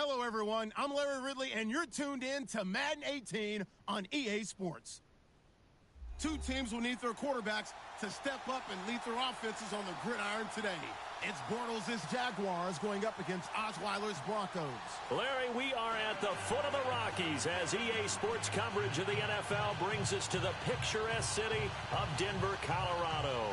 Hello, everyone. I'm Larry Ridley, and you're tuned in to Madden 18 on EA Sports. Two teams will need their quarterbacks to step up and lead their offenses on the gridiron today. It's Bortles' Jaguars going up against Osweiler's Broncos. Larry, we are at the foot of the Rockies as EA Sports coverage of the NFL brings us to the picturesque city of Denver, Colorado.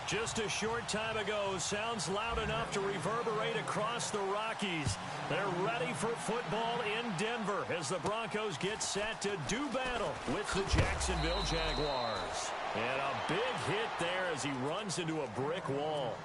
Just a short time ago, sounds loud enough to reverberate across the Rockies. They're ready for football in Denver as the Broncos get set to do battle with the Jacksonville Jaguars. And a big hit there as he runs into a brick wall.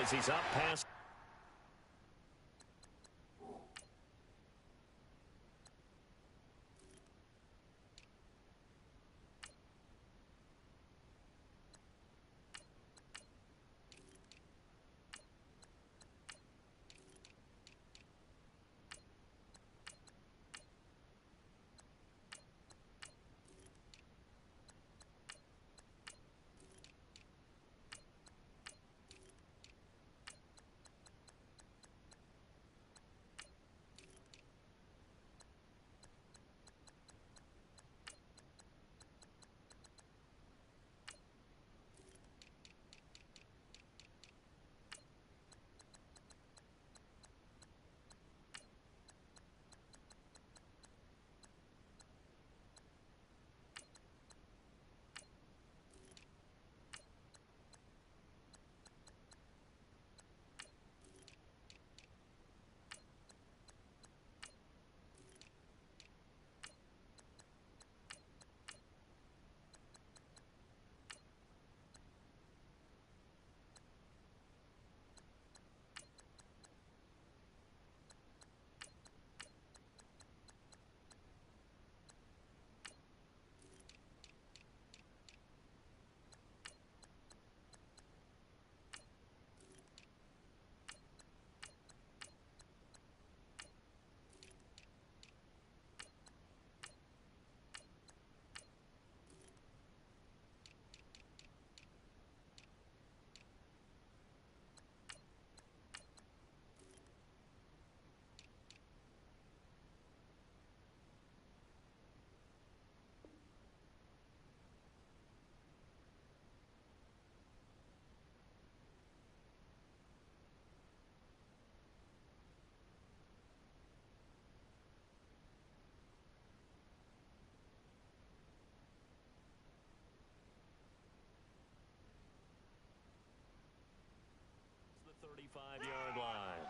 He's up past. The 35-yard line.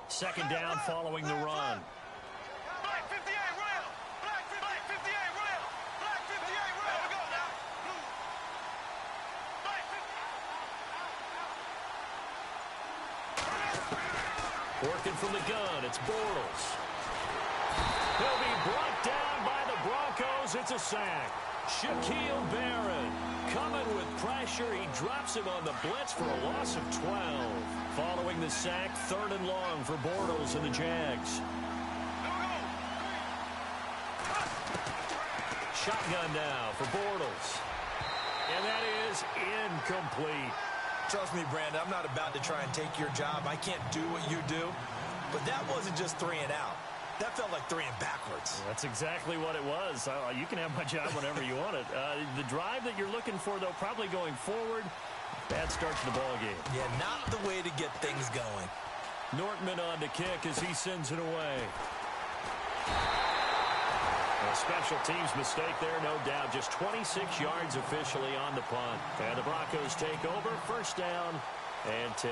Second down following the run. Black 58 rail. Black 58 rail. Black 58 rail. We go now. Black 50. Working from the gun, it's Bortles. He'll be brought down by the Broncos. It's a sack. Shaquille Barron coming with pressure. He drops him on the blitz for a loss of 12. Following the sack, 3rd and long for Bortles and the Jags. Shotgun now for Bortles. And that is incomplete. Trust me, Brandon, I'm not about to try and take your job. I can't do what you do. But that wasn't just 3 and out. That felt like 3 and backwards. That's exactly what it was. You can have my job whenever you want it. The drive that you're looking for, though, probably going forward, Bad start to the ball game. Yeah, not the way to get things going. Nortman on to kick as he sends it away. A special teams mistake there, no doubt. Just 26 yards officially on the punt. And the Broncos take over. First down and 10.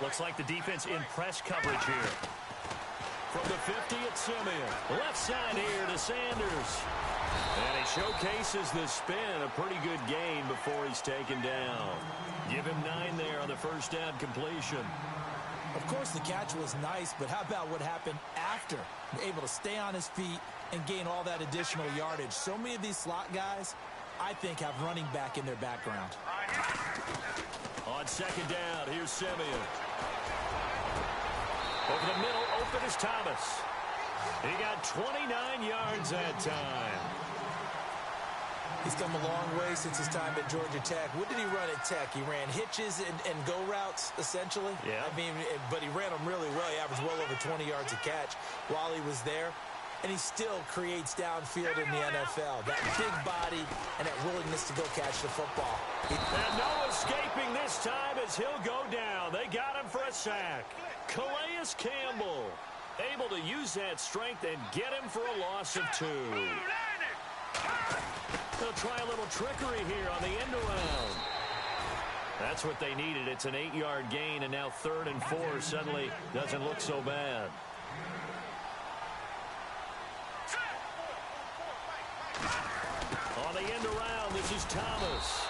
Looks like the defense in press coverage here. From the 50, it's Simeon. Left side here to Sanders. And he showcases the spin. A pretty good gain before he's taken down. Give him 9 there on the first down completion. Of course, the catch was nice, but how about what happened after? Able to stay on his feet and gain all that additional yardage. So many of these slot guys, I think, have running back in their background. On second down, here's Simeon. Over the middle, open is Thomas. He got 29 yards that time. He's come a long way since his time at Georgia Tech. What did he run at Tech? He ran hitches and go routes, essentially. Yeah. I mean, but he ran them really well. He averaged well over 20 yards a catch while he was there. And he still creates downfield in the NFL. That big body and that willingness to go catch the football. And no escaping this time as he'll go down. They got him for a sack. Calais Campbell able to use that strength and get him for a loss of 2. They'll try a little trickery here on the end around. That's what they needed. It's an 8-yard gain, and now 3rd and 4 suddenly doesn't look so bad. On the end around, this is Thomas.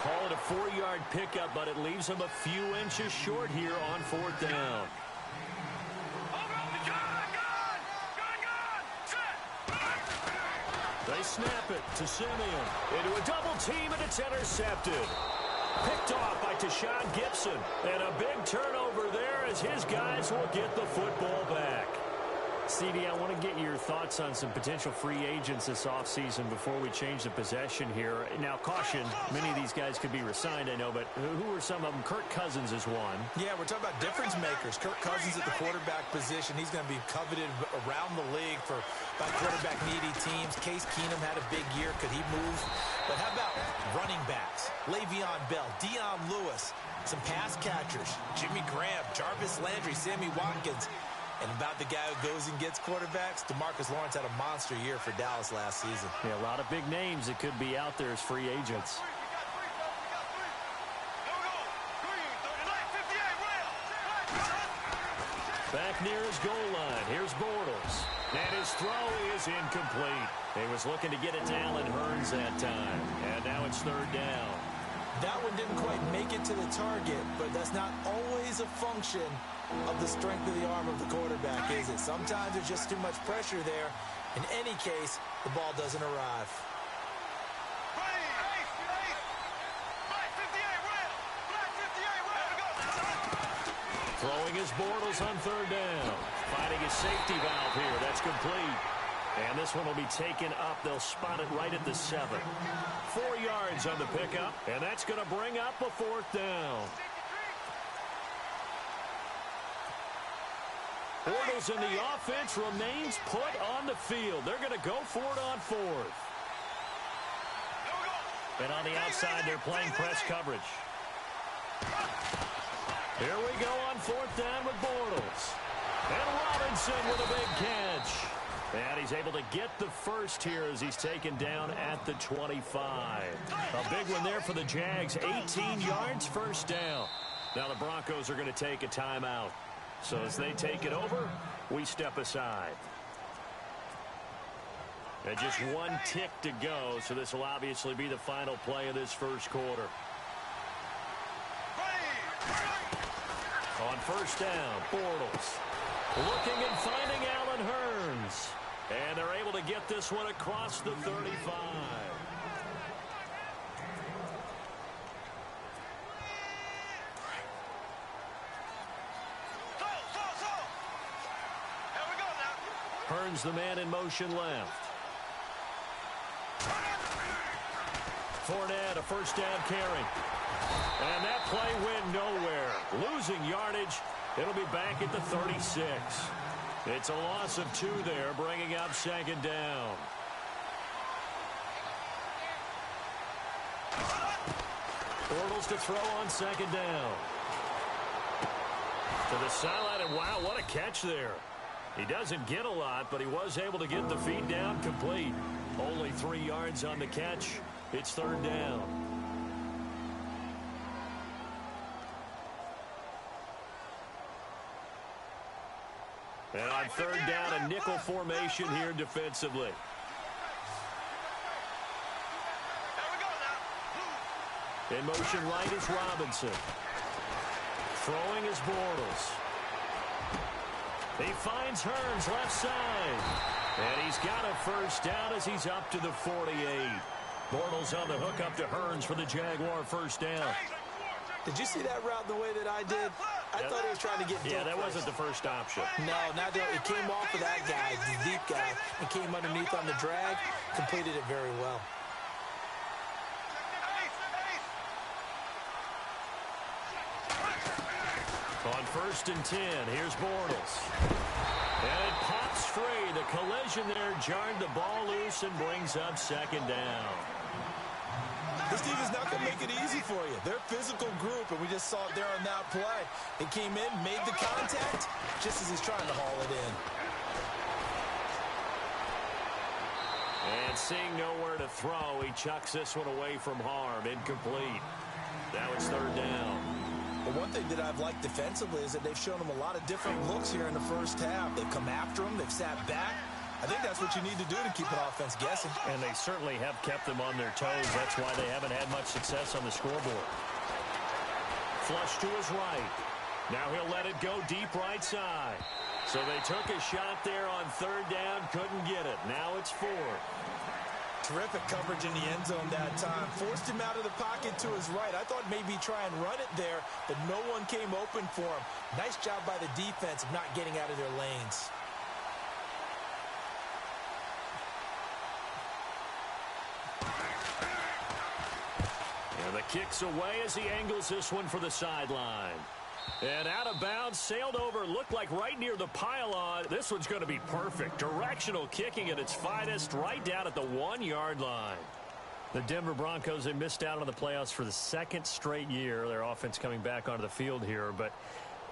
Call it a 4-yard pickup, but it leaves him a few inches short here on 4th down. They snap it to Simeon. Into a double team, and it's intercepted. Picked off by Tashawn Gibson. And a big turnover there as his guys will get the football back. CD, I want to get your thoughts on some potential free agents this offseason before we change the possession here. Now, caution, many of these guys could be re-signed, I know, but who are some of them? Kirk Cousins is one. Yeah, we're talking about difference makers. Kirk Cousins at the quarterback position. He's going to be coveted around the league by quarterback-needy teams. Case Keenum had a big year. Could he move? But how about running backs? Le'Veon Bell, Dion Lewis, some pass catchers. Jimmy Graham, Jarvis Landry, Sammy Watkins. And about the guy who goes and gets quarterbacks, DeMarcus Lawrence had a monster year for Dallas last season. Yeah, a lot of big names that could be out there as free agents. Back near his goal line, here's Bortles. And his throw is incomplete. He was looking to get it to Allen Hurns that time. And now it's 3rd down. That one didn't quite make it to the target, but that's not always a function of the strength of the arm of the quarterback, is it? Sometimes there's just too much pressure there. In any case, the ball doesn't arrive. Throwing his Bortles on 3rd down. Finding his safety valve here. That's complete. And this one will be taken up. They'll spot it right at the 7. 4 yards on the pickup, and that's going to bring up a 4th down. Bortles in the offense remains put on the field. They're going to go for it on 4th. And on the outside, they're playing press coverage. Here we go on 4th down with Bortles. And Robinson with a big catch. And he's able to get the first here as he's taken down at the 25. A big one there for the Jags. 18 yards, 1st down. Now the Broncos are going to take a timeout. So as they take it over, we step aside. And just 1 tick to go, so this will obviously be the final play of this first quarter. On 1st down, Bortles. Looking and finding Allen Hurns. And they're able to get this one across the 35. turns the man in motion left. Fournette, a first down carry. And that play went nowhere. Losing yardage. It'll be back at the 36. It's a loss of 2 there, bringing up second down. Bortles to throw on second down. To the sideline, and wow, what a catch there. He doesn't get a lot, but he was able to get the feed down complete. Only 3 yards on the catch. It's third down. And on third down, a nickel formation here defensively. In motion right is Robinson. Throwing is Bortles. He finds Hearns left side. And he's got a first down as he's up to the 48. Bortles on the hook up to Hearns for the Jaguar first down. Did you see that route the way that I did? I thought he was trying to get deep. Yeah, that wasn't the first option. No, not that. It came off of that guy, the deep guy, and came underneath on the drag. Completed it very well. On first and 10, here's Bortles. And it pops free. The collision there jarred the ball loose and brings up second down. This team is not going to make it easy for you. They're a physical group, and we just saw it there on that play. It came in, made the contact, just as he's trying to haul it in. And seeing nowhere to throw, he chucks this one away from harm. Incomplete. Now it's third down. Well, one thing that I've liked defensively is that they've shown him a lot of different looks here in the first half. They've come after him. They've sat back. I think that's what you need to do to keep an offense guessing. And they certainly have kept them on their toes. That's why they haven't had much success on the scoreboard. Flush to his right. Now he'll let it go deep right side. So they took a shot there on third down. Couldn't get it. Now it's fourth. Terrific coverage in the end zone that time. Forced him out of the pocket to his right. I thought maybe try and run it there, but no one came open for him. Nice job by the defense of not getting out of their lanes. And the kick's away as he angles this one for the sideline. And out of bounds, sailed over, looked like right near the pylon. This one's going to be perfect. Directional kicking at its finest, right down at the 1-yard line. The Denver Broncos, they missed out on the playoffs for the second straight year. Their offense coming back onto the field here,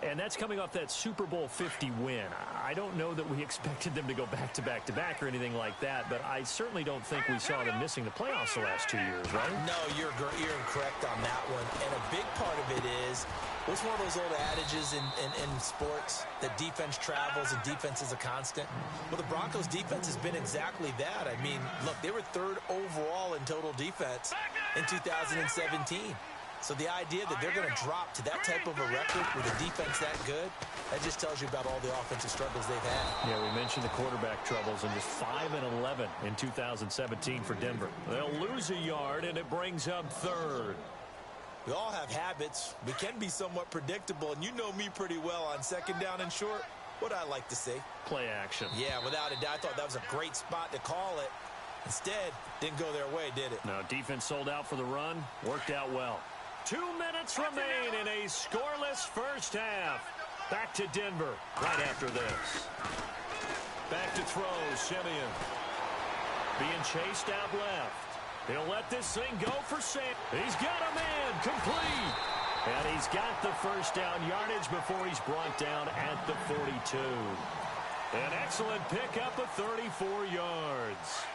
and that's coming off that Super Bowl 50 win. I don't know that we expected them to go back-to-back-to-back or anything like that, but I certainly don't think we saw them missing the playoffs the last 2 years, right? No, you're incorrect on that one. And a big part of it is, what's one of those old adages in sports, that defense travels and defense is a constant? Well, the Broncos' defense has been exactly that. I mean, look, they were third overall in total defense in 2017. So the idea that they're going to drop to that type of a record with a defense that good, that just tells you about all the offensive struggles they've had. Yeah, we mentioned the quarterback troubles, and just 5-11 in 2017 for Denver. They'll lose a yard, and it brings up third. We all have habits. We can be somewhat predictable, and you know me pretty well on second down and short. What I like to see. Play action. Yeah, without a doubt. I thought that was a great spot to call it. Instead, didn't go their way, did it? No, defense sold out for the run. Worked out well. 2 minutes remain in a scoreless first half. Back to Denver right after this. Back to throw, Simeon. Being chased out left. He'll let this thing go for Sam. He's got a man, complete. And he's got the first down yardage before he's brought down at the 42. An excellent pickup of 34 yards.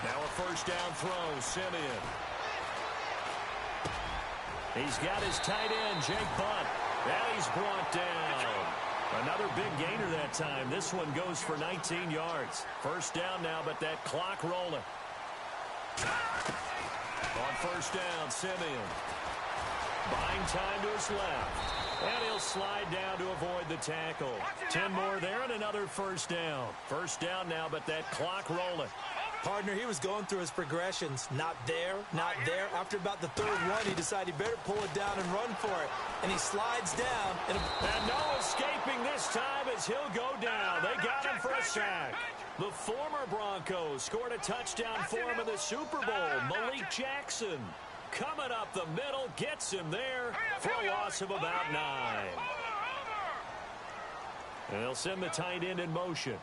Now a first down throw, Simeon. He's got his tight end, Jake Butt. And he's brought down. Another big gainer that time. This one goes for 19 yards. First down now, but that clock rolling. On first down, Simeon. Buying time to his left. And he'll slide down to avoid the tackle. 10 more there and another first down. First down now, but that clock rolling. Partner, he was going through his progressions. Not there, not there. After about the third one, he decided he better pull it down and run for it. And he slides down. And no escaping this time as he'll go down. They got him for a sack. The former Broncos scored a touchdown for him in the Super Bowl. Malik Jackson coming up the middle, gets him there for a loss of about 9. And they'll send the tight end in motion.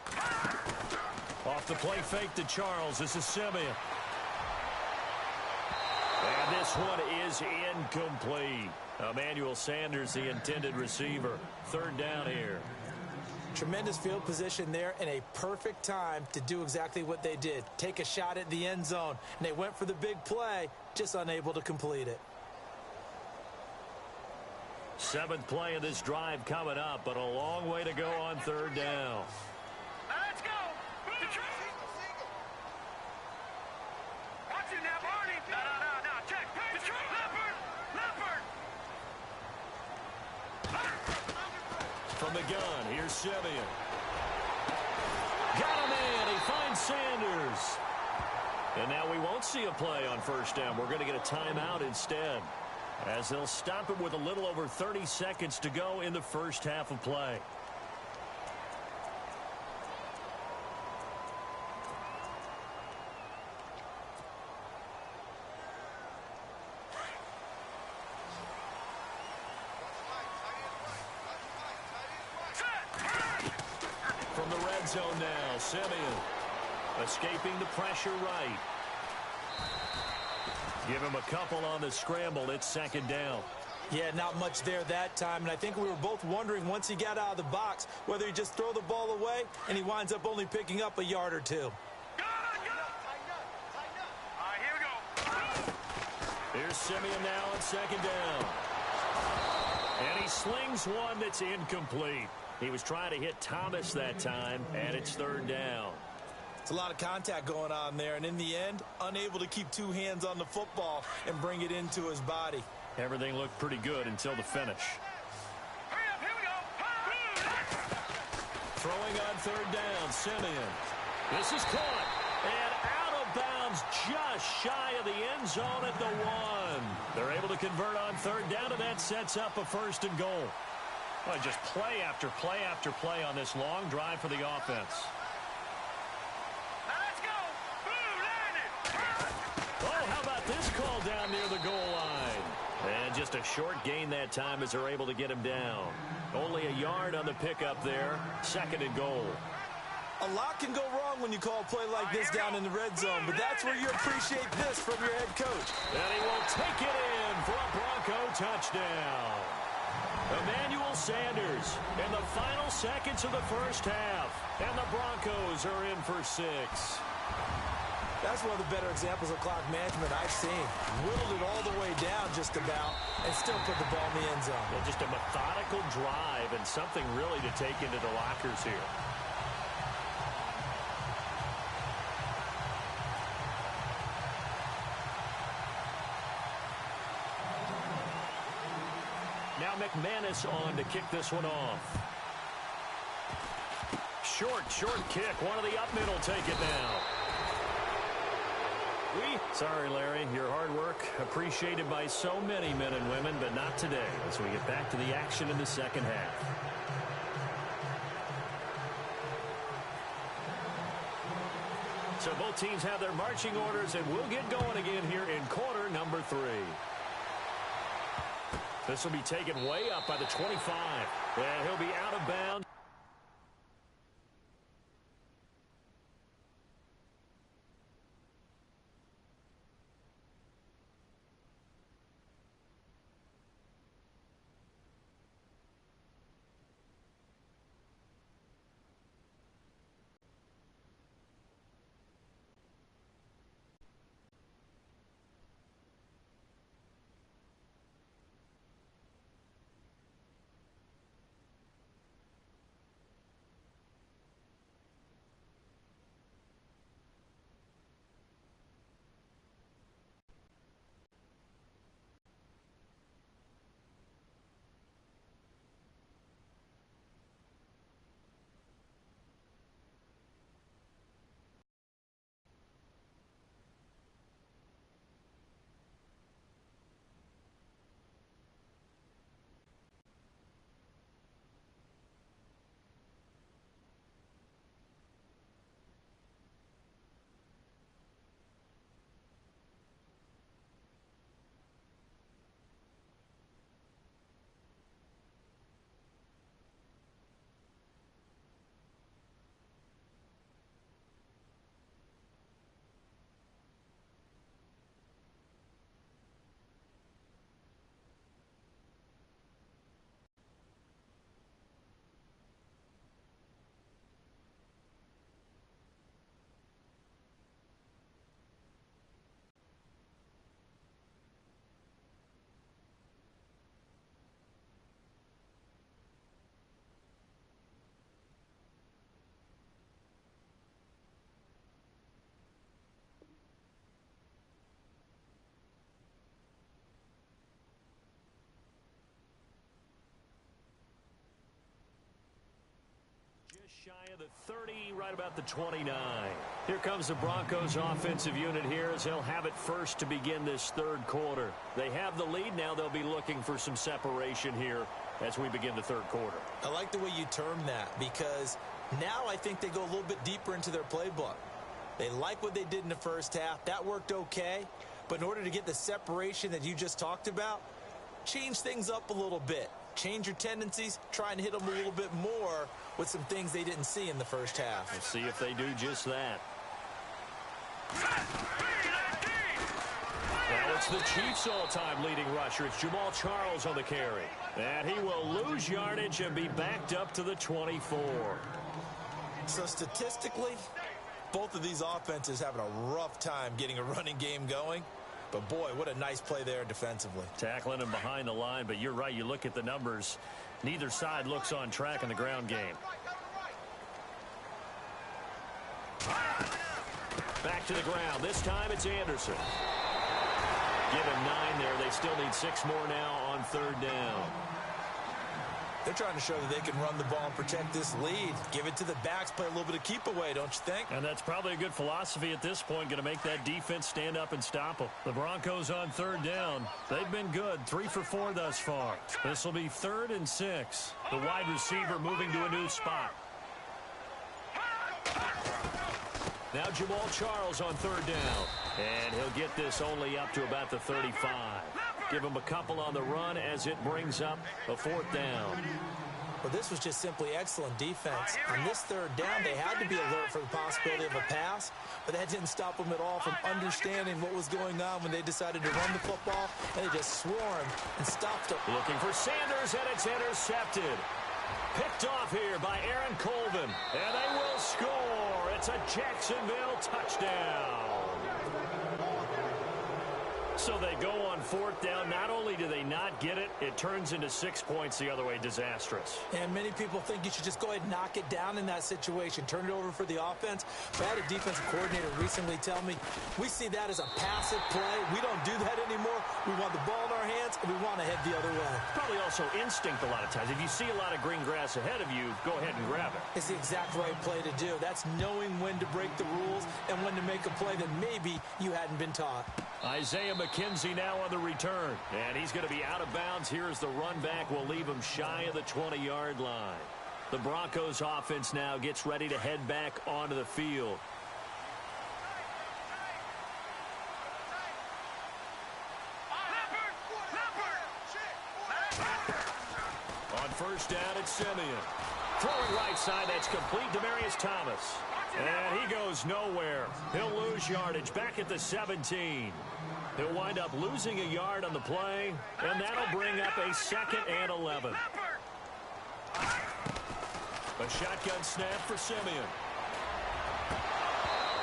Off the play fake to Charles. This is Simeon. And this one is incomplete. Emmanuel Sanders, the intended receiver. Third down here. Tremendous field position there and a perfect time to do exactly what they did. Take a shot at the end zone. And they went for the big play, just unable to complete it. 7th play of this drive coming up, but a long way to go on third down. Now let's go. Watch it now, Barney. No. Check. Leopard. From the gun, here's Simeon. Got him in. He finds Sanders. And now we won't see a play on first down. We're going to get a timeout instead, as they'll stop it with a little over 30 seconds to go in the first half of play. From the red zone now, Simeon escaping the pressure right. Give him a couple on the scramble. It's second down. Yeah, not much there that time. And I think we were both wondering once he got out of the box whether he just throw the ball away and he winds up only picking up a yard or two. All right, here we go. Here's Simeon now on second down. And he slings one that's incomplete. He was trying to hit Thomas that time, and it's third down. It's a lot of contact going on there, and in the end, unable to keep two hands on the football and bring it into his body. Everything looked pretty good until the finish. Hurry up, here we go. Throwing on third down, Simeon. This is caught, and out of bounds just shy of the end zone at the 1. They're able to convert on third down, and that sets up a first and goal. Well, just play after play after play on this long drive for the offense. Now let's go. Oh, how about this call down near the goal line? And just a short gain that time as they're able to get him down. Only a yard on the pickup there. Second and goal. A lot can go wrong when you call a play like this down in the red zone, but that's where you appreciate this from your head coach. And he will take it in for a Bronco touchdown. Emmanuel Sanders in the final seconds of the first half. And the Broncos are in for 6. That's one of the better examples of clock management I've seen. Whittled it all the way down just about and still put the ball in the end zone. Yeah, just a methodical drive and something really to take into the lockers here. Now McManus on to kick this one off. Short kick. One of the up middle take it now. Sorry, Larry. Your hard work appreciated by so many men and women, but not today as we get back to the action in the second half. So both teams have their marching orders, and we'll get going again here in quarter number 3. This will be taken way up by the 25. And he'll be out of bounds. Just shy of the 30, right about the 29. Here comes the Broncos offensive unit here as they'll have it first to begin this third quarter. They have the lead. Now they'll be looking for some separation here as we begin the third quarter. I like the way you term that because now I think they go a little bit deeper into their playbook. They like what they did in the first half. That worked okay. But in order to get the separation that you just talked about, change things up a little bit. Change your tendencies, try and hit them a little bit more with some things they didn't see in the first half. We'll see if they do just that. Now it's the Chiefs' all-time leading rusher. It's Jamal Charles on the carry. And he will lose yardage and be backed up to the 24. So statistically, both of these offenses having a rough time getting a running game going. But, boy, what a nice play there defensively. Tackling him behind the line, but you're right. You look at the numbers. Neither side looks on track in the ground game. Back to the ground. This time it's Anderson. Give him 9 there. They still need 6 more now on third down. They're trying to show that they can run the ball and protect this lead. Give it to the backs, play a little bit of keep away, don't you think? And that's probably a good philosophy at this point, going to make that defense stand up and stop them. The Broncos on third down. They've been good, 3 for 4 thus far. This will be 3rd and 6. The wide receiver moving to a new spot. Now Jamal Charles on third down. And he'll get this only up to about the 35. Give him a couple on the run as it brings up a 4th down. Well, this was just simply excellent defense. On this third down, they had to be alert for the possibility of a pass, but that didn't stop them at all from understanding what was going on when they decided to run the football, and they just swarmed and stopped them. Looking for Sanders, and it's intercepted. Picked off here by Aaron Colvin, and they will score. It's a Jacksonville touchdown. So they go on 4th down. Not only do they not get it, it turns into 6 points the other way. Disastrous. And many people think you should just go ahead and knock it down in that situation. Turn it over for the offense. But I had a defensive coordinator recently tell me, we see that as a passive play. We don't do that anymore. We want the ball in our hands, and we want to head the other way. Probably also instinct a lot of times. If you see a lot of green grass ahead of you, go ahead and grab it. It's the exact right play to do. That's knowing when to break the rules and when to make a play that maybe you hadn't been taught. Isaiah McKenzie now on the return. And he's going to be out of bounds. Here's the run back. Will leave him shy of the 20-yard line. The Broncos offense now gets ready to head back onto the field. On first down, it's Simeon. Throwing right side, that's complete. Demaryius Thomas. And he goes nowhere. He'll lose yardage back at the 17. He'll wind up losing a yard on the play, and that'll bring up a 2nd and 11. A shotgun snap for Simeon.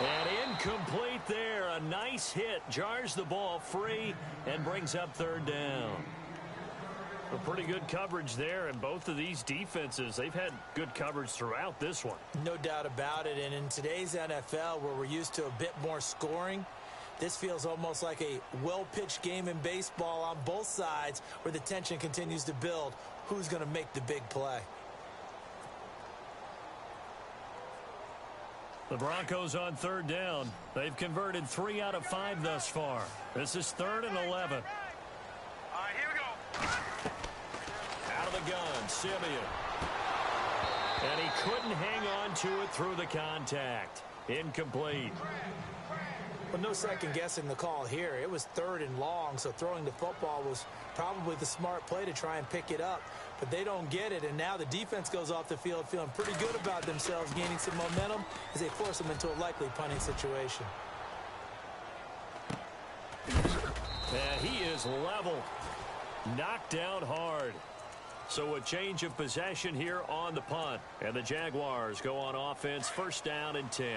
And incomplete there. A nice hit. Jars the ball free and brings up 3rd down. A pretty good coverage there, and both of these defenses, they've had good coverage throughout this one. No doubt about it, and in today's NFL, where we're used to a bit more scoring, this feels almost like a well-pitched game in baseball on both sides where the tension continues to build. Who's going to make the big play? The Broncos on 3rd down. They've converted 3 out of 5 thus far. This is 3rd and 11. All right, here we go. Out of the gun, Simeon. And he couldn't hang on to it through the contact. Incomplete. Well, no second guessing the call here. It was 3rd and long, so throwing the football was probably the smart play to try and pick it up. But they don't get it, and now the defense goes off the field feeling pretty good about themselves, gaining some momentum as they force them into a likely punting situation. And he is level. Knocked down hard. So a change of possession here on the punt. And the Jaguars go on offense, 1st down and 10.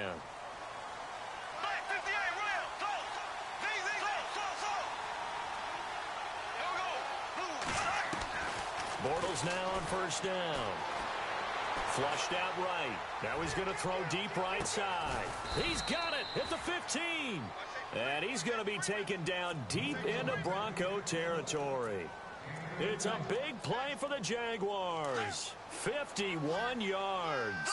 Bortles now on 1st down. Flushed out right. Now he's going to throw deep right side. He's got it at the 15. And he's going to be taken down deep into Bronco territory. It's a big play for the Jaguars. 51 yards.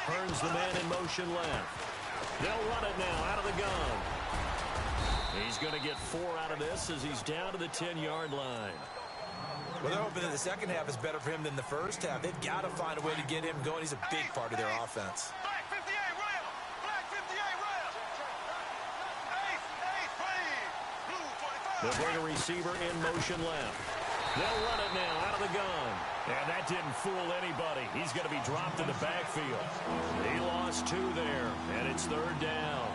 Turns the man in motion left. They'll run it now out of the gun. He's going to get 4 out of this as he's down to the 10-yard line. Well, they're hoping that the second half is better for him than the first half. They've got to find a way to get him going. He's a big part of their offense. Black 58 rail. Black 58 rail. Ace, please. Blue 45. They'll bring a receiver in motion left. They'll run it now out of the gun. And that didn't fool anybody. He's going to be dropped in the backfield. He lost 2 there, and it's 3rd down.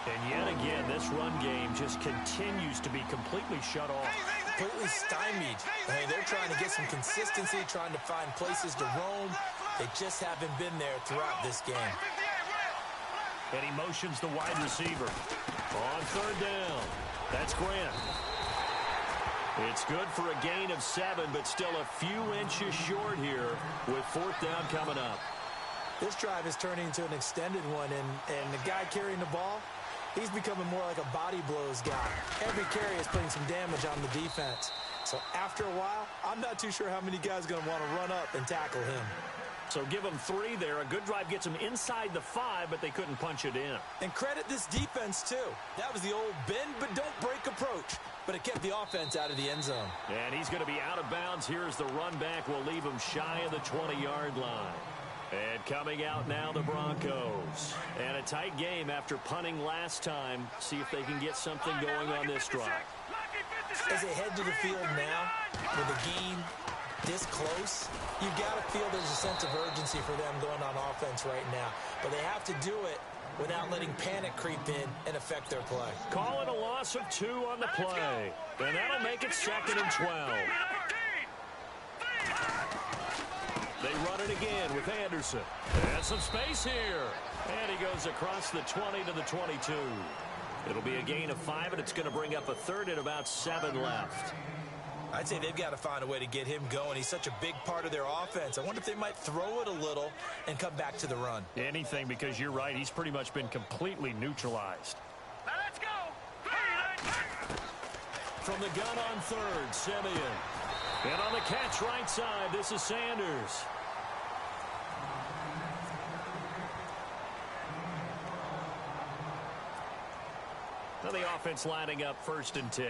And yet again, this run game just continues to be completely shut off. Completely stymied. I mean, they're trying to get some consistency, trying to find places to roam. They just haven't been there throughout this game. And he motions the wide receiver. On 3rd down. That's Grant. It's good for a gain of 7, but still a few inches short here with 4th down coming up. This drive is turning into an extended one, and the guy carrying the ball, he's becoming more like a body blows guy. Every carry is putting some damage on the defense. So after a while, I'm not too sure how many guys are going to want to run up and tackle him. So give them 3 there. A good drive gets them inside the 5, but they couldn't punch it in. And credit this defense, too. That was the old bend but don't break approach. But it kept the offense out of the end zone. And he's going to be out of bounds. Here's the run back. Will leave him shy of the 20-yard line. And coming out now, the Broncos. And a tight game after punting last time. See if they can get something going on this drive. As they head to the field now, with a game this close, you've got to feel there's a sense of urgency for them going on offense right now. But they have to do it without letting panic creep in and affect their play. Call it a loss of 2 on the play. And that'll make it 2nd and 12. They run it again with Anderson. And some space here. And he goes across the 20 to the 22. It'll be a gain of 5, and it's going to bring up a 3rd and about 7 left. I'd say they've got to find a way to get him going. He's such a big part of their offense. I wonder if they might throw it a little and come back to the run. Anything, because you're right. He's pretty much been completely neutralized. Now let's go. From the gun on 3rd, Simeon. And on the catch right side, this is Sanders. Now the offense lining up 1st and 10.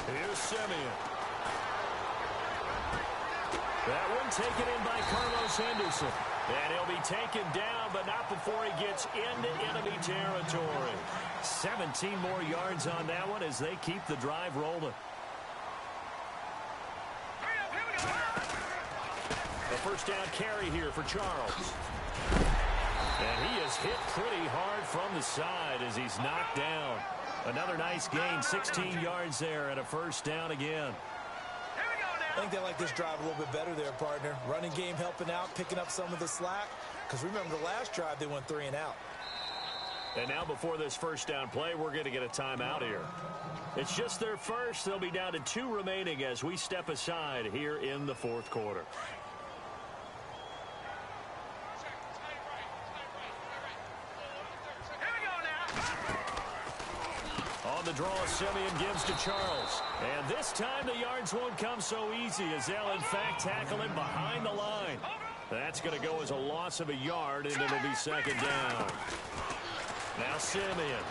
Here's Simeon. That one taken in by Carlos Henderson. And he'll be taken down, but not before he gets into enemy territory. 17 more yards on that one as they keep the drive rolling. A 1st down carry here for Charles. And he is hit pretty hard from the side as he's knocked down. Another nice gain, 16 yards there, and a 1st down again. I think they like this drive a little bit better there, partner. Running game helping out, picking up some of the slack. Because remember, the last drive, they went 3 and out. And now before this 1st down play, we're going to get a timeout here. It's just their first. They'll be down to 2 remaining as we step aside here in the 4th quarter. On the draw, Simeon gives to Charles. And this time the yards won't come so easy as they'll, in fact, tackle him behind the line. That's going to go as a loss of a yard, and it'll be 2nd down. Now Simeon.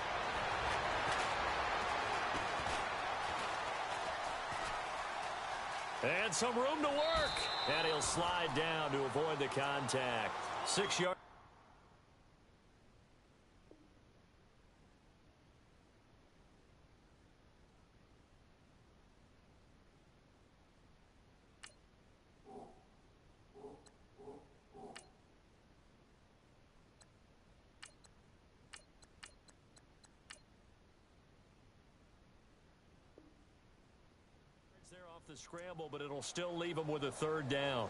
And some room to work. And he'll slide down to avoid the contact. 6 yards. They're off the scramble, but it'll still leave them with a 3rd down.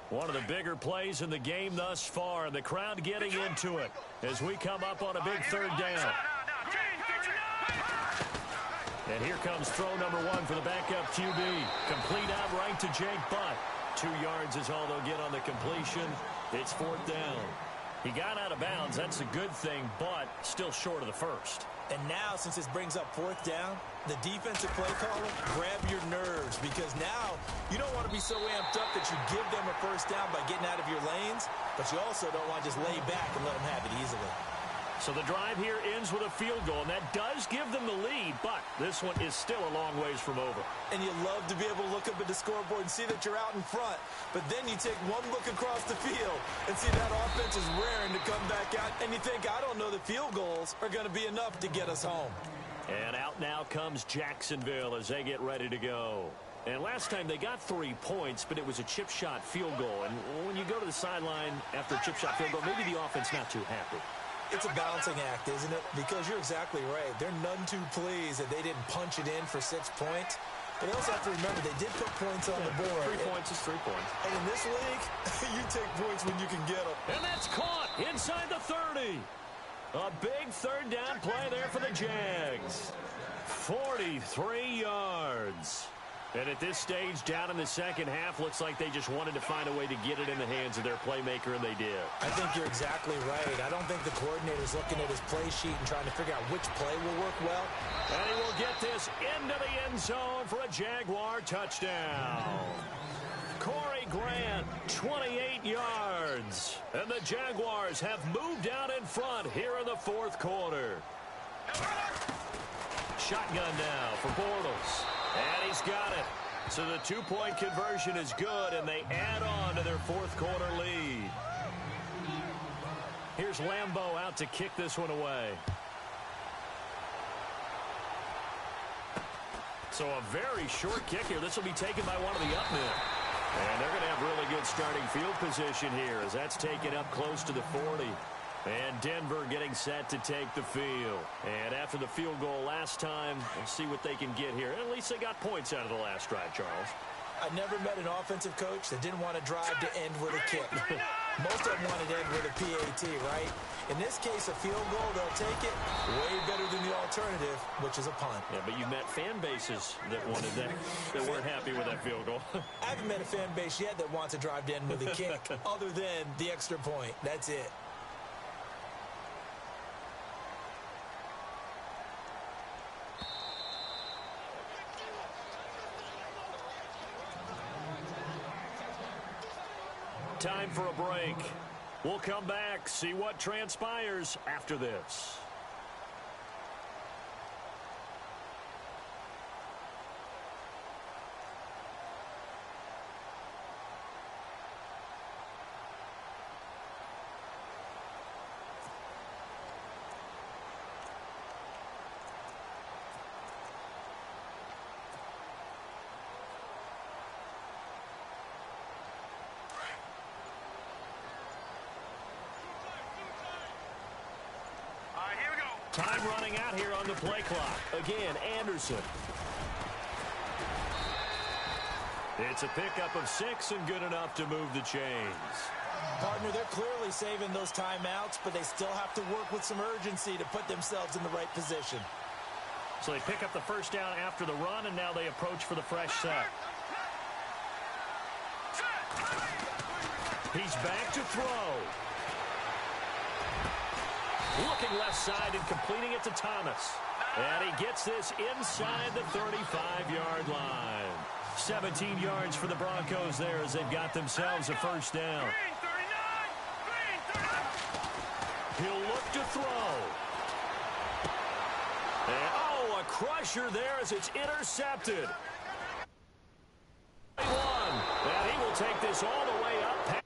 One of the bigger plays in the game thus far, and the crowd getting into it as we come up on a big 3rd down. And here comes throw number 1 for the backup QB. Complete out right to Jake Butt. 2 yards is all they'll get on the completion. It's 4th down. He got out of bounds. That's a good thing, but still short of the first. And now, since this brings up 4th down, the defensive play caller, grab your nerves, because now you don't want to be so amped up that you give them a first down by getting out of your lanes, but you also don't want to just lay back and let them have it easily. So the drive here ends with a field goal, and that does give them the lead, but this one is still a long ways from over. And you love to be able to look up at the scoreboard and see that you're out in front, but then you take one look across the field and see that offense is raring to come back out, and you think, I don't know that field goals are going to be enough to get us home. And out now comes Jacksonville as they get ready to go. And last time they got 3 points, but it was a chip shot field goal. And when you go to the sideline after a chip shot field goal, maybe the offense not too happy. It's a balancing act, isn't it? Because you're exactly right. They're none too pleased that they didn't punch it in for 6 points. But they also have to remember they did put points on the board. 3 points is 3 points. And in this league, you take points when you can get them. And that's caught inside the 30. A big 3rd down play there for the Jags. 43 yards. And at this stage, down in the second half, looks like they just wanted to find a way to get it in the hands of their playmaker, and they did. I think you're exactly right. I don't think the coordinator's looking at his play sheet and trying to figure out which play will work well. And he will get this into the end zone for a Jaguar touchdown. Corey Grant, 28 yards. And the Jaguars have moved out in front here in the 4th quarter. Shotgun now for Bortles. And he's got it. So the 2-point conversion is good, and they add on to their 4th quarter lead. Here's Lambeau out to kick this one away. So a very short kick here. This will be taken by one of the up men. And they're going to have really good starting field position here as that's taken up close to the 40. And Denver getting set to take the field. And after the field goal last time, we'll see what they can get here. At least they got points out of the last drive, Charles. I never met an offensive coach that didn't want to drive to end with a kick. Most of them wanted to end with a PAT, right? In this case, a field goal, they'll take it way better than the alternative, which is a punt. Yeah, but you met fan bases that wanted that weren't happy with that field goal. I haven't met a fan base yet that wants to drive to end with a kick, other than the extra point. That's it. Time for a break. We'll come back, see what transpires after this. Time running out here on the play clock. Again, Anderson. It's a pickup of 6 and good enough to move the chains. Partner, they're clearly saving those timeouts, but they still have to work with some urgency to put themselves in the right position. So they pick up the first down after the run, and now they approach for the fresh set. He's back to throw. Looking left side and completing it to Thomas. And he gets this inside the 35-yard line. 17 yards for the Broncos there as they've got themselves a first down. He'll look to throw. And, a crusher there as it's intercepted. And he will take this all the way up.